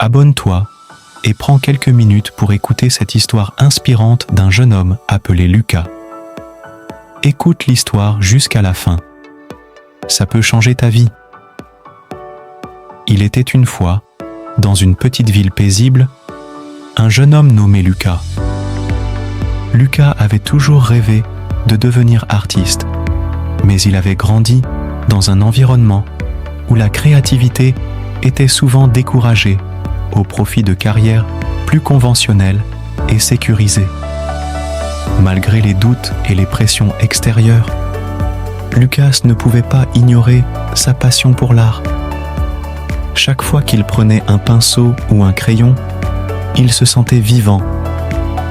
abonne-toi et prends quelques minutes pour écouter cette histoire inspirante d'un jeune homme appelé Lucas. Écoute l'histoire jusqu'à la fin. Ça peut changer ta vie. Il était une fois, dans une petite ville paisible, un jeune homme nommé Lucas. Lucas avait toujours rêvé de devenir artiste, mais il avait grandi dans un environnement où la créativité était souvent découragée au profit de carrières plus conventionnelles et sécurisées. Malgré les doutes et les pressions extérieures, Lucas ne pouvait pas ignorer sa passion pour l'art. Chaque fois qu'il prenait un pinceau ou un crayon, il se sentait vivant,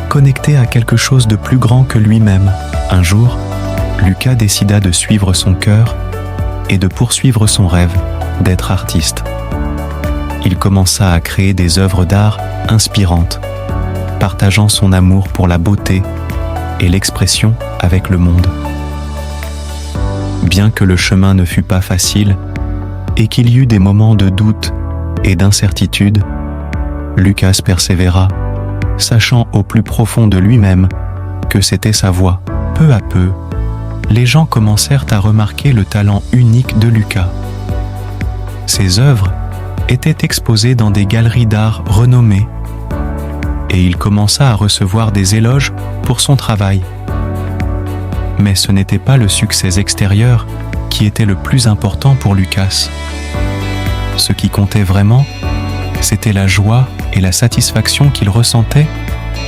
connecté à quelque chose de plus grand que lui-même. Un jour, Lucas décida de suivre son cœur et de poursuivre son rêve d'être artiste. Il commença à créer des œuvres d'art inspirantes, partageant son amour pour la beauté et l'expression avec le monde. Bien que le chemin ne fût pas facile et qu'il y eut des moments de doute et d'incertitude, Lucas persévéra, sachant au plus profond de lui-même que c'était sa voie. Peu à peu, les gens commencèrent à remarquer le talent unique de Lucas. Ses œuvres étaient exposées dans des galeries d'art renommées et il commença à recevoir des éloges pour son travail. Mais ce n'était pas le succès extérieur qui était le plus important pour Lucas. Ce qui comptait vraiment, c'était la joie et la satisfaction qu'il ressentait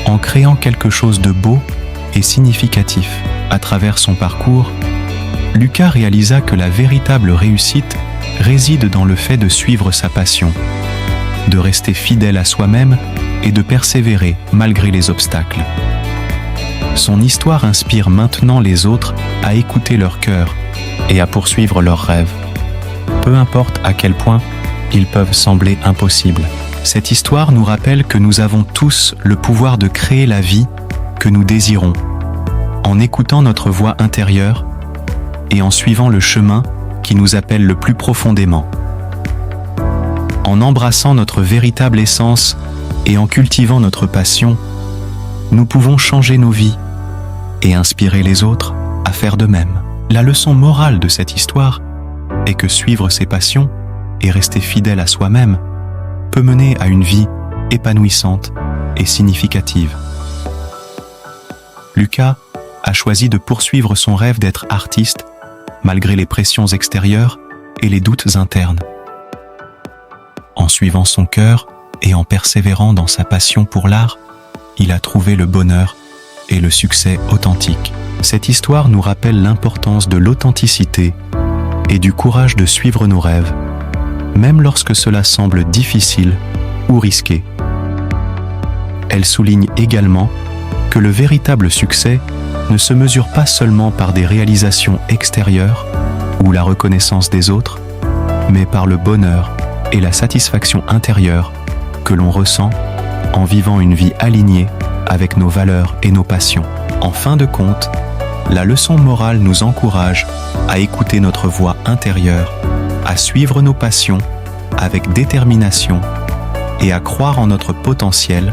en créant quelque chose de beau et significatif. À travers son parcours, Lucas réalisa que la véritable réussite réside dans le fait de suivre sa passion, de rester fidèle à soi-même et de persévérer malgré les obstacles. Son histoire inspire maintenant les autres à écouter leur cœur et à poursuivre leurs rêves, peu importe à quel point ils peuvent sembler impossibles. Cette histoire nous rappelle que nous avons tous le pouvoir de créer la vie que nous désirons, en écoutant notre voix intérieure et en suivant le chemin qui nous appelle le plus profondément. En embrassant notre véritable essence et en cultivant notre passion, nous pouvons changer nos vies et inspirer les autres à faire de même. La leçon morale de cette histoire est que suivre ses passions et rester fidèle à soi-même peut mener à une vie épanouissante et significative. Lucas a choisi de poursuivre son rêve d'être artiste malgré les pressions extérieures et les doutes internes. En suivant son cœur et en persévérant dans sa passion pour l'art, il a trouvé le bonheur et le succès authentique. Cette histoire nous rappelle l'importance de l'authenticité et du courage de suivre nos rêves, même lorsque cela semble difficile ou risqué. Elle souligne également que le véritable succès ne se mesure pas seulement par des réalisations extérieures ou la reconnaissance des autres, mais par le bonheur et la satisfaction intérieure que l'on ressent en vivant une vie alignée avec nos valeurs et nos passions. En fin de compte, la leçon morale nous encourage à écouter notre voix intérieure, à suivre nos passions avec détermination et à croire en notre potentiel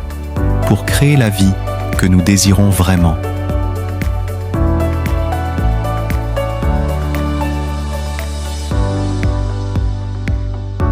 pour créer la vie que nous désirons vraiment.